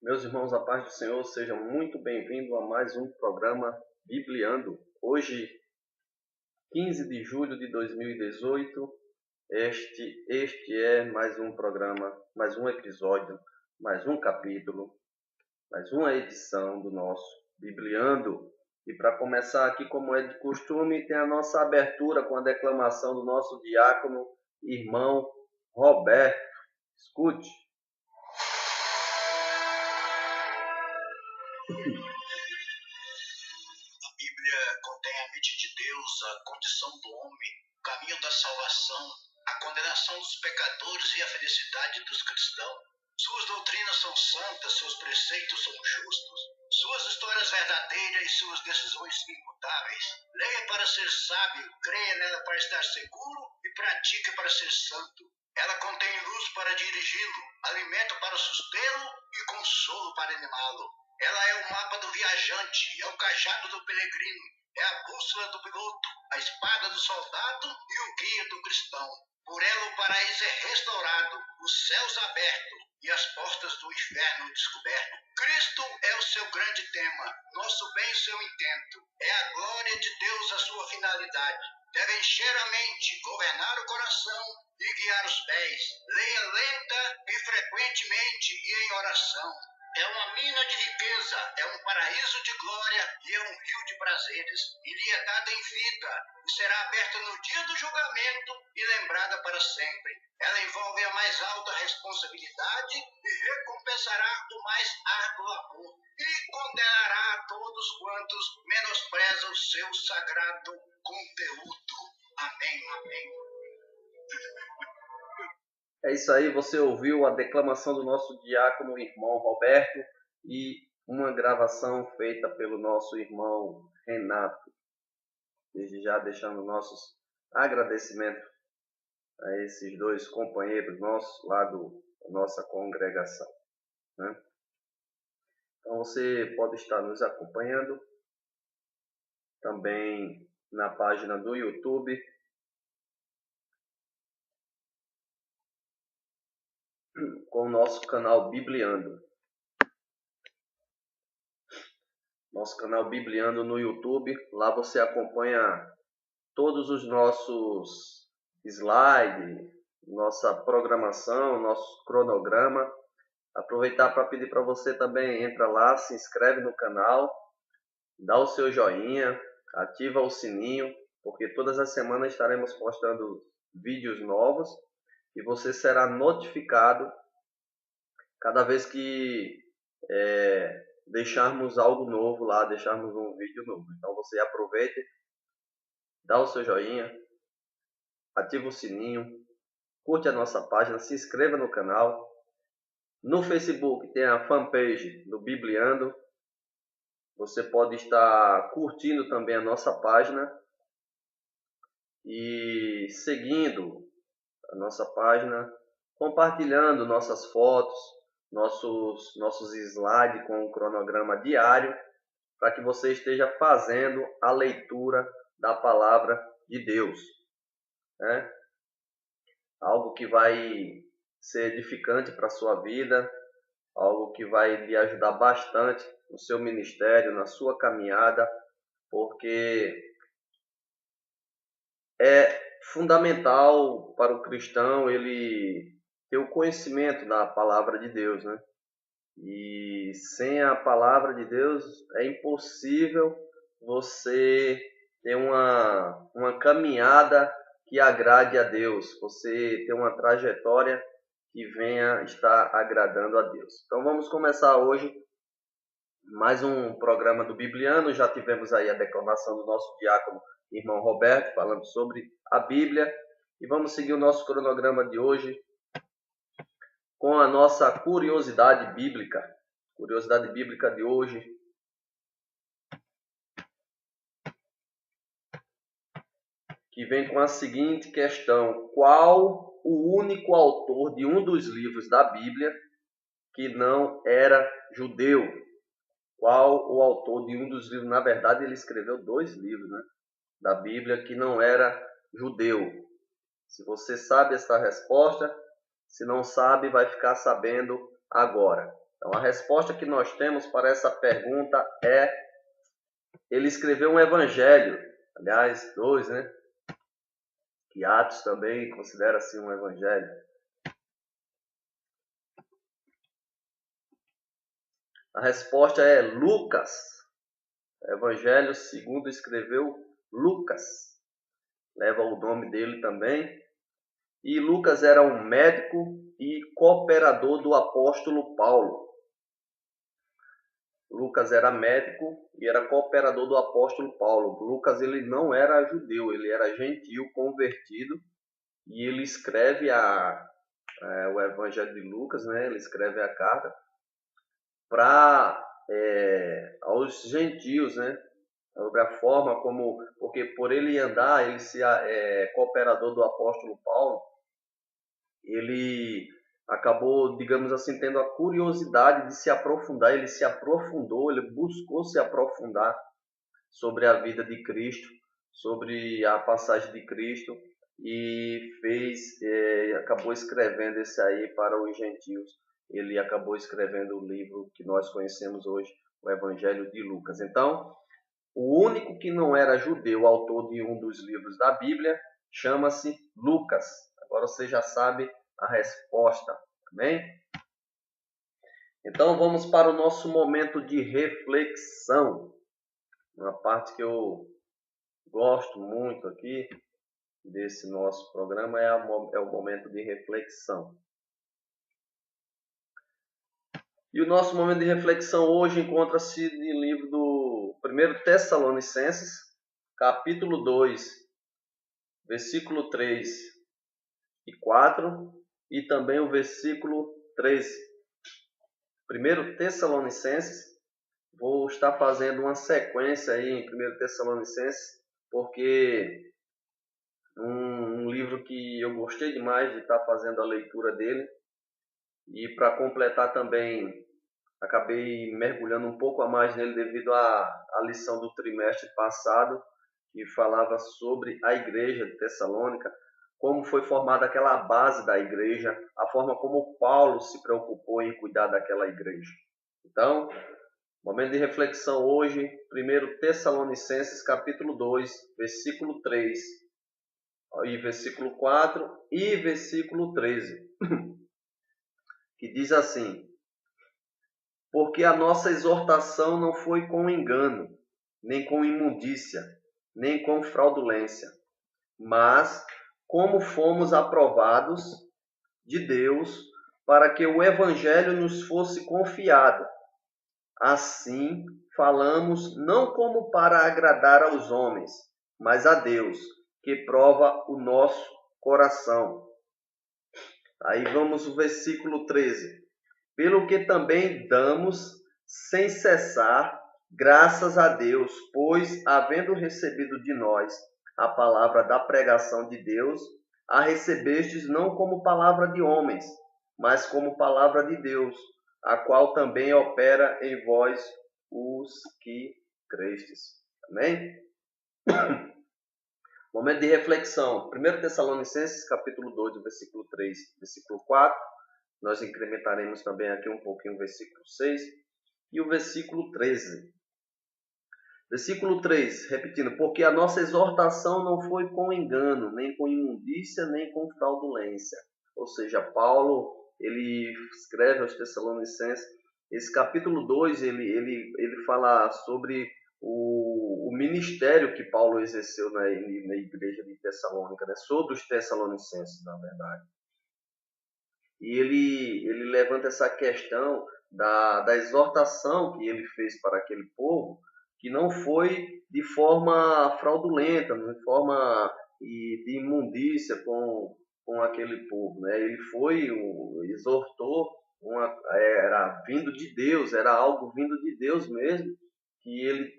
Meus irmãos, a paz do Senhor, sejam muito bem-vindos a mais um programa Bibliando. Hoje, 15 de julho de 2018, este é mais um programa, mais um episódio, mais um capítulo, mais uma edição do nosso Bibliando. E para começar aqui, como é de costume, tem a nossa abertura com a declamação do nosso diácono, irmão Roberto. Escute. A Bíblia contém a mente de Deus, a condição do homem, o caminho da salvação, a condenação dos pecadores e a felicidade dos cristãos. Suas doutrinas são santas, seus preceitos são justos, suas histórias verdadeiras e suas decisões imutáveis. Leia para ser sábio, creia nela para estar seguro e pratique para ser santo. Ela contém luz para dirigi-lo, alimento para sustê-lo e consolo para animá-lo. Ela é o mapa do viajante, é o cajado do peregrino, é a bússola do piloto, a espada do soldado e o guia do cristão. Por ela o paraíso é restaurado, os céus abertos e as portas do inferno descobertas. Cristo é o seu grande tema, nosso bem e seu intento. É a glória de Deus a sua finalidade. Deve encher a mente, governar o coração e guiar os pés. Leia lenta e frequentemente e em oração. É uma mina de riqueza, é um paraíso de glória e é um rio de prazeres. E lhe é dada em vida e será aberta no dia do julgamento e lembrada para sempre. Ela envolve a mais alta responsabilidade e recompensará o mais árduo amor. E condenará a todos quantos menosprezam o seu sagrado conteúdo. Amém, amém. É isso aí, você ouviu a declamação do nosso diácono irmão Roberto e uma gravação feita pelo nosso irmão Renato. Desde já deixando nossos agradecimentos a esses dois companheiros nossos lá da nossa congregação, né? Então você pode estar nos acompanhando também na página do YouTube, com o nosso canal Bibliando. Nosso canal Bibliando no YouTube. Lá você acompanha todos os nossos slides, nossa programação, nosso cronograma. Aproveitar para pedir para você também, entra lá, se inscreve no canal, dá o seu joinha, ativa o sininho, porque todas as semanas estaremos postando vídeos novos e você será notificado cada vez que deixarmos algo novo lá, deixarmos um vídeo novo. Então você aproveite, dá o seu joinha, ativa o sininho, curte a nossa página, se inscreva no canal. No Facebook tem a fanpage do Bibliando. Você pode estar curtindo também a nossa página e seguindo a nossa página, compartilhando nossas fotos, nossos slides com o cronograma diário, para que você esteja fazendo a leitura da palavra de Deus, né? Algo que vai ser edificante para a sua vida, algo que vai lhe ajudar bastante no seu ministério, na sua caminhada, porque é fundamental para o cristão ele ter o conhecimento da palavra de Deus, né? E sem a palavra de Deus é impossível você ter uma caminhada que agrade a Deus, você ter uma trajetória que venha estar agradando a Deus. Então vamos começar hoje mais um programa do Bibliano. Já tivemos aí a declamação do nosso diácono irmão Roberto falando sobre a Bíblia e vamos seguir o nosso cronograma de hoje com a nossa curiosidade bíblica. Curiosidade bíblica de hoje. Que vem com a seguinte questão: qual o único autor de um dos livros da Bíblia que não era judeu? Qual o autor de um dos livros? Na verdade, ele escreveu 2 livros, né, da Bíblia que não era judeu. Se você sabe essa resposta, se não sabe, vai ficar sabendo agora, Então, a resposta que nós temos para essa pergunta é: ele escreveu um evangelho, aliás, 2, né? Que Atos também considera-se um evangelho. A resposta é Lucas. Evangelho segundo escreveu Lucas. Leva o nome dele também. E Lucas era um médico e cooperador do apóstolo Paulo. Lucas era médico e era cooperador do apóstolo Paulo. Lucas ele não era judeu, ele era gentil, convertido. E ele escreve o Evangelho de Lucas, né? Ele escreve a carta para aos gentios, né? Sobre a forma como, porque por ele andar, ele se cooperador do apóstolo Paulo, ele acabou, digamos assim, tendo a curiosidade de se aprofundar. Ele se aprofundou, ele buscou se aprofundar sobre a vida de Cristo, sobre a passagem de Cristo, e acabou escrevendo esse aí para os gentios. Ele acabou escrevendo o livro que nós conhecemos hoje, o Evangelho de Lucas. Então, o único que não era judeu, autor de um dos livros da Bíblia, chama-se Lucas. Agora você já sabe a resposta, amém? Então vamos para o nosso momento de reflexão. Uma parte que eu gosto muito aqui desse nosso programa é o momento de reflexão. E o nosso momento de reflexão hoje encontra-se no livro do 1 Tessalonicenses, capítulo 2, versículo 3 e 4, e também o versículo 13. 1 Tessalonicenses, vou estar fazendo uma sequência aí em 1 Tessalonicenses, porque um livro que eu gostei demais de estar fazendo a leitura dele. E para completar também, acabei mergulhando um pouco a mais nele devido à lição do trimestre passado, que falava sobre a igreja de Tessalônica, como foi formada aquela base da igreja, a forma como Paulo se preocupou em cuidar daquela igreja. Então, momento de reflexão hoje, 1 Tessalonicenses capítulo 2, versículo 3, e versículo 4 e versículo 13. Que diz assim: porque a nossa exortação não foi com engano, nem com imundícia, nem com fraudulência, mas como fomos aprovados de Deus para que o Evangelho nos fosse confiado. Assim falamos não como para agradar aos homens, mas a Deus, que prova o nosso coração. Aí vamos ao versículo 13. Pelo que também damos, sem cessar, graças a Deus, pois, havendo recebido de nós a palavra da pregação de Deus, a recebestes não como palavra de homens, mas como palavra de Deus, a qual também opera em vós os que crestes. Amém? Momento de reflexão. 1 Tessalonicenses, capítulo 2, versículo 3, versículo 4. Nós incrementaremos também aqui um pouquinho o versículo 6 e o versículo 13. Versículo 3, repetindo: porque a nossa exortação não foi com engano, nem com imundícia, nem com fraudulência. Ou seja, Paulo, ele escreve aos Tessalonicenses, esse capítulo 2, ele fala sobre o ministério que Paulo exerceu na igreja de Tessalônica, né? Sobre os Tessalonicenses, na verdade. E ele levanta essa questão da exortação que ele fez para aquele povo, que não foi de forma fraudulenta, de forma de imundícia com aquele povo, né? Ele exortou, era vindo de Deus, era algo vindo de Deus mesmo, que ele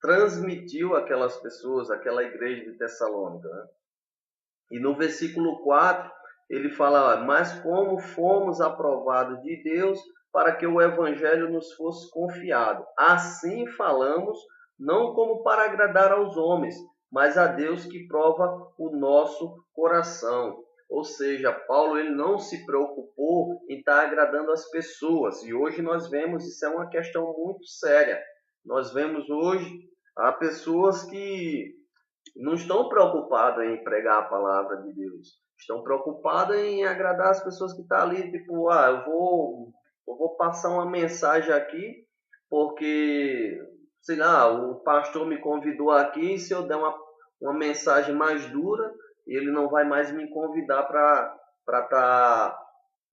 transmitiu àquelas pessoas, àquela igreja de Tessalônica, né? E no versículo 4, ele fala: mas como fomos aprovados de Deus para que o evangelho nos fosse confiado. Assim falamos, não como para agradar aos homens, mas a Deus que prova o nosso coração. Ou seja, Paulo ele não se preocupou em estar agradando as pessoas. E hoje nós vemos, isso é uma questão muito séria. Nós vemos hoje há pessoas que não estão preocupadas em pregar a palavra de Deus. Estão preocupadas em agradar as pessoas que estão ali, tipo, eu vou passar uma mensagem aqui, porque, sei lá, o pastor me convidou aqui, e se eu der uma mensagem mais dura, ele não vai mais me convidar para estar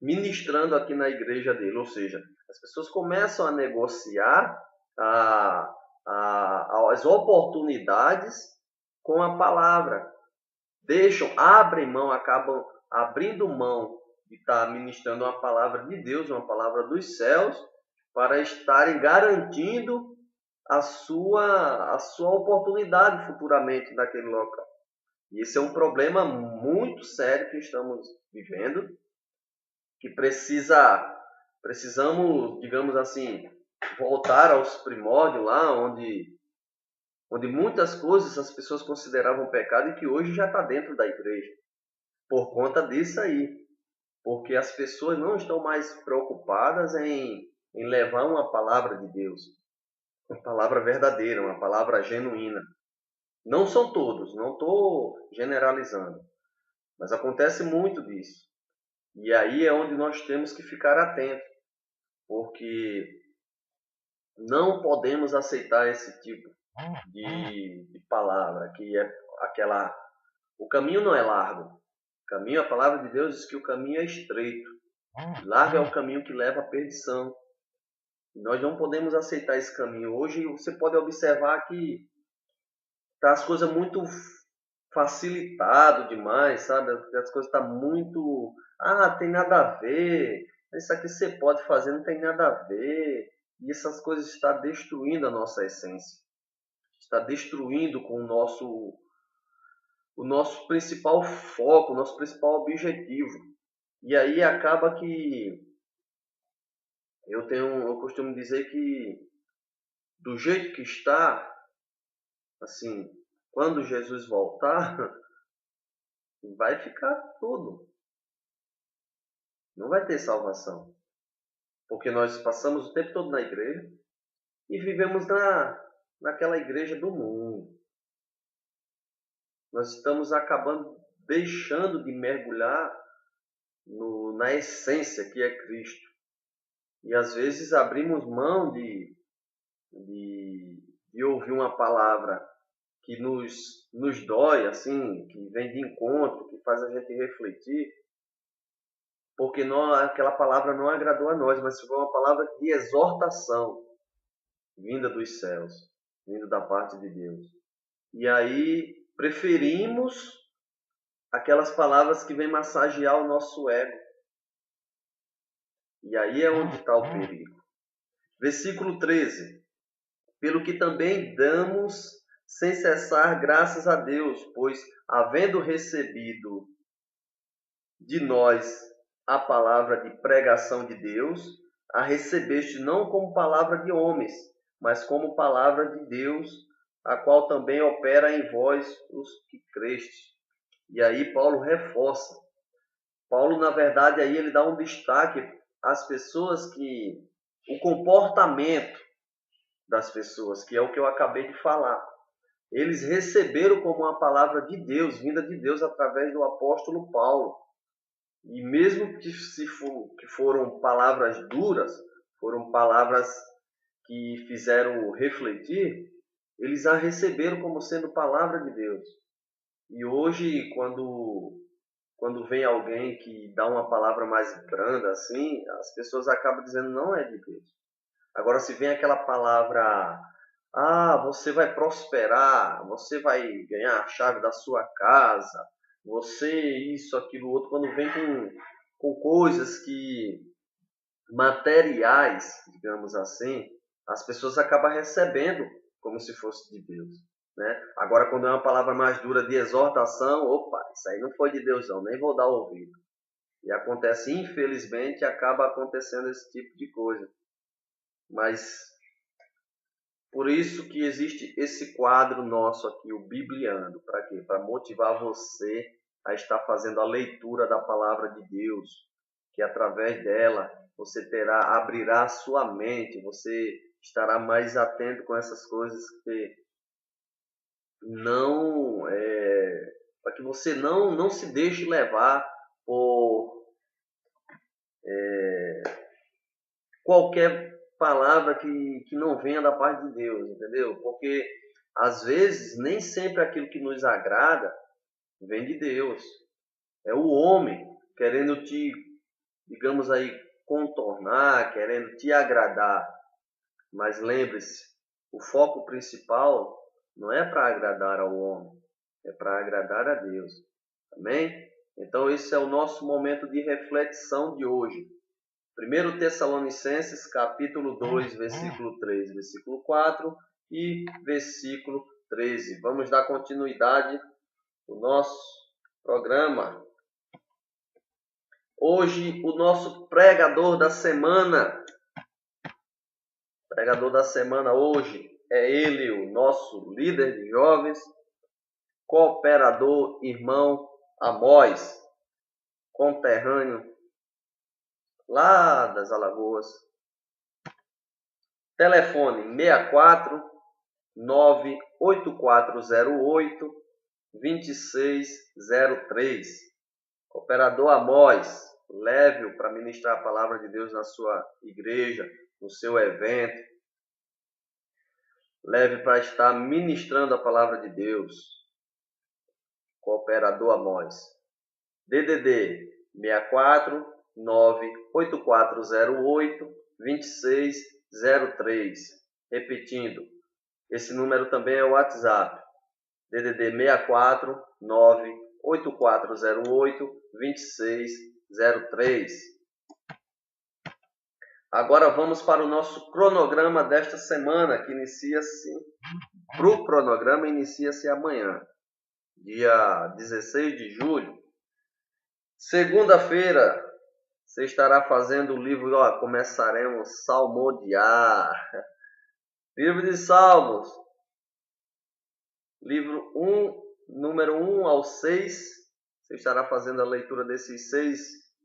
ministrando aqui na igreja dele. Ou seja, as pessoas começam a negociar a, as oportunidades com a palavra. Abrem mão, acabam abrindo mão de estar ministrando uma palavra de Deus, uma palavra dos céus, para estarem garantindo a sua oportunidade futuramente naquele local. E esse é um problema muito sério que estamos vivendo, que precisamos, digamos assim, voltar aos primórdios lá, onde muitas coisas as pessoas consideravam pecado e que hoje já está dentro da igreja. Por conta disso aí. Porque as pessoas não estão mais preocupadas em levar uma palavra de Deus. Uma palavra verdadeira, uma palavra genuína. Não são todos, não estou generalizando. Mas acontece muito disso. E aí é onde nós temos que ficar atentos. Porque não podemos aceitar esse tipo de palavra, que é aquela... O caminho não é largo. O caminho, a palavra de Deus diz que o caminho é estreito. Largo é o caminho que leva à perdição. E nós não podemos aceitar esse caminho. Hoje você pode observar que tá as coisas muito facilitado demais, sabe? As coisas estão muito... tem nada a ver. Isso aqui você pode fazer, não tem nada a ver. E essas coisas estão destruindo a nossa essência. Está destruindo com o nosso principal foco, o nosso principal objetivo. E aí acaba que eu costumo dizer que do jeito que está, assim, quando Jesus voltar, vai ficar tudo. Não vai ter salvação. Porque nós passamos o tempo todo na igreja e vivemos naquela igreja do mundo. Nós estamos acabando deixando de mergulhar na essência que é Cristo. E às vezes abrimos mão de ouvir uma palavra que nos dói, assim, que vem de encontro, que faz a gente refletir, porque aquela palavra não agradou a nós, mas foi uma palavra de exortação, vinda dos céus, vinda da parte de Deus. E aí preferimos aquelas palavras que vêm massagear o nosso ego. E aí é onde está o perigo. Versículo 13. Pelo que também damos sem cessar graças a Deus, pois, havendo recebido de nós a palavra de pregação de Deus, a recebeste não como palavra de homens, mas como palavra de Deus, a qual também opera em vós os que crestes. E aí Paulo reforça. Paulo, na verdade, aí ele dá um destaque às pessoas o comportamento das pessoas, que é o que eu acabei de falar. Eles receberam como uma palavra de Deus, vinda de Deus através do apóstolo Paulo. E mesmo que foram palavras duras, foram palavras que fizeram refletir, eles a receberam como sendo palavra de Deus. E hoje, quando vem alguém que dá uma palavra mais branda assim, as pessoas acabam dizendo não é de Deus. Agora, se vem aquela palavra, você vai prosperar, você vai ganhar a chave da sua casa, você isso, aquilo, outro, quando vem com coisas materiais, digamos assim, as pessoas acabam recebendo como se fosse de Deus. Né? Agora, quando é uma palavra mais dura de exortação, isso aí não foi de Deus não, nem vou dar ouvido. E acontece, infelizmente, acaba acontecendo esse tipo de coisa. Mas por isso que existe esse quadro nosso aqui, o Bibliando. Para quê? Para motivar você a estar fazendo a leitura da palavra de Deus, que através dela você abrirá a sua mente, você estará mais atento com essas coisas que não para que você não se deixe levar por qualquer palavra que não venha da parte de Deus, entendeu? Porque às vezes nem sempre aquilo que nos agrada vem de Deus. É o homem querendo te, digamos aí, contornar, querendo te agradar. Mas lembre-se, o foco principal não é para agradar ao homem, é para agradar a Deus. Amém? Então esse é o nosso momento de reflexão de hoje. 1 Tessalonicenses, capítulo 2, versículo 3, versículo 4 e versículo 13. Vamos dar continuidade ao nosso programa. Hoje, o nosso pregador da semana. O pregador da semana hoje é ele, o nosso líder de jovens, cooperador, irmão Amós, conterrâneo lá das Alagoas. Telefone 64 98408 2603. Cooperador Amós, leve-o para ministrar a palavra de Deus na sua igreja, no seu evento. Leve para estar ministrando a palavra de Deus. Cooperador Amós. DDD 64 98408 2603. Repetindo, esse número também é o WhatsApp. DDD 64 98408 2603. Agora vamos para o nosso cronograma desta semana, que inicia-se. Para o cronograma inicia-se amanhã, dia 16 de julho. Segunda-feira, você estará fazendo o livro, começaremos a salmodiar. Livro de Salmos. Livro 1, número 1 ao 6. Você estará fazendo a leitura desses 6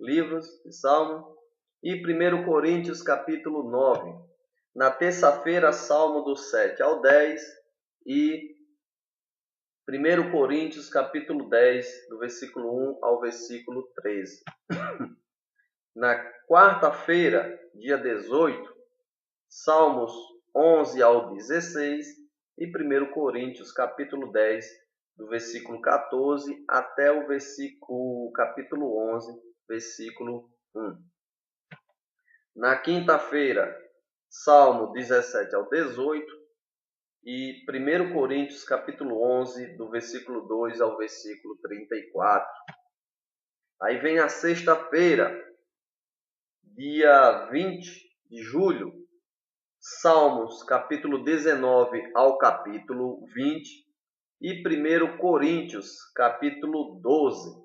livros de Salmo. E 1 Coríntios, capítulo 9. Na terça-feira, Salmo do 7 ao 10. E 1 Coríntios, capítulo 10, do versículo 1 ao versículo 13. Na quarta-feira, dia 18, Salmos 11 ao 16 e 1 Coríntios, capítulo 10, do versículo 14 até o capítulo 11, versículo 1. Na quinta-feira, Salmo 17 ao 18 e 1 Coríntios, capítulo 11, do versículo 2 ao versículo 34. Aí vem a sexta-feira, dia 20 de julho, Salmos, capítulo 19 ao capítulo 20 e 1 Coríntios, capítulo 12.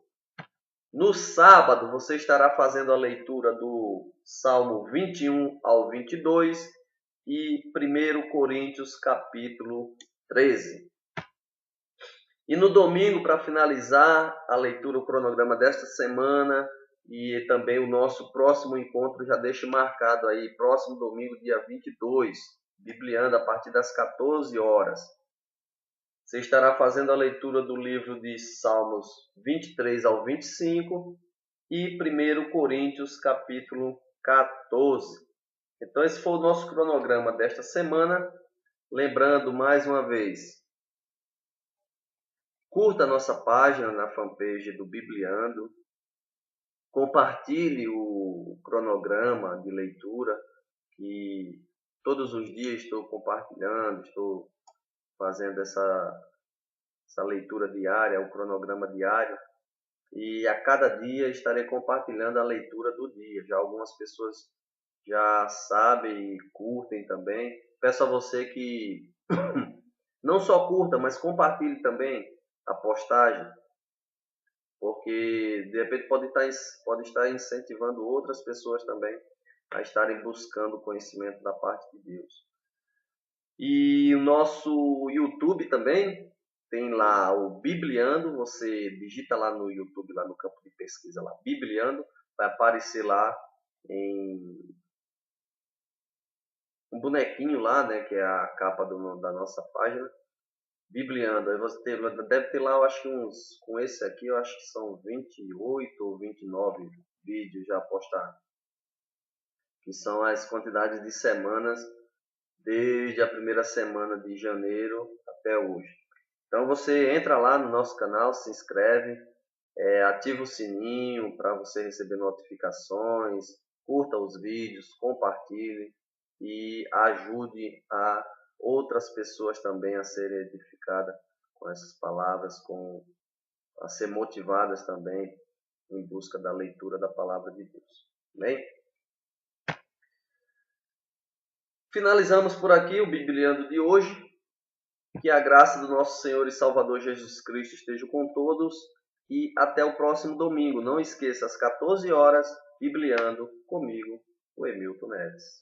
No sábado, você estará fazendo a leitura do Salmo 21 ao 22 e 1 Coríntios, capítulo 13. E no domingo, para finalizar a leitura, o cronograma desta semana e também o nosso próximo encontro, já deixe marcado aí, próximo domingo, dia 22, Bibliando, a partir das 14 horas. Você estará fazendo a leitura do livro de Salmos 23 ao 25 e 1 Coríntios, capítulo 14. Então, esse foi o nosso cronograma desta semana. Lembrando, mais uma vez, curta a nossa página na fanpage do Bibliando. Compartilhe o cronograma de leitura, que todos os dias estou compartilhando, estou fazendo essa leitura diária, o cronograma diário. E a cada dia estarei compartilhando a leitura do dia. Já algumas pessoas já sabem e curtem também. Peço a você que não só curta, mas compartilhe também a postagem, porque de repente pode estar incentivando outras pessoas também a estarem buscando conhecimento da parte de Deus. E o nosso YouTube também, tem lá o Bibliando, você digita lá no YouTube, lá no campo de pesquisa, lá, Bibliando, vai aparecer lá em um bonequinho lá, né, que é a capa da nossa página, Bibliando. Aí você deve ter lá, eu acho que com esse aqui, eu acho que são 28 ou 29 vídeos já postados, que são as quantidades de semanas desde a primeira semana de janeiro até hoje. Então você entra lá no nosso canal, se inscreve, ativa o sininho para você receber notificações, curta os vídeos, compartilhe e ajude a outras pessoas também a serem edificadas com essas palavras, a ser motivadas também em busca da leitura da palavra de Deus. Amém? Finalizamos por aqui o Bibliando de hoje. Que a graça do nosso Senhor e Salvador Jesus Cristo esteja com todos e até o próximo domingo. Não esqueça, às 14 horas, Bibliando comigo, o Emilton Neves.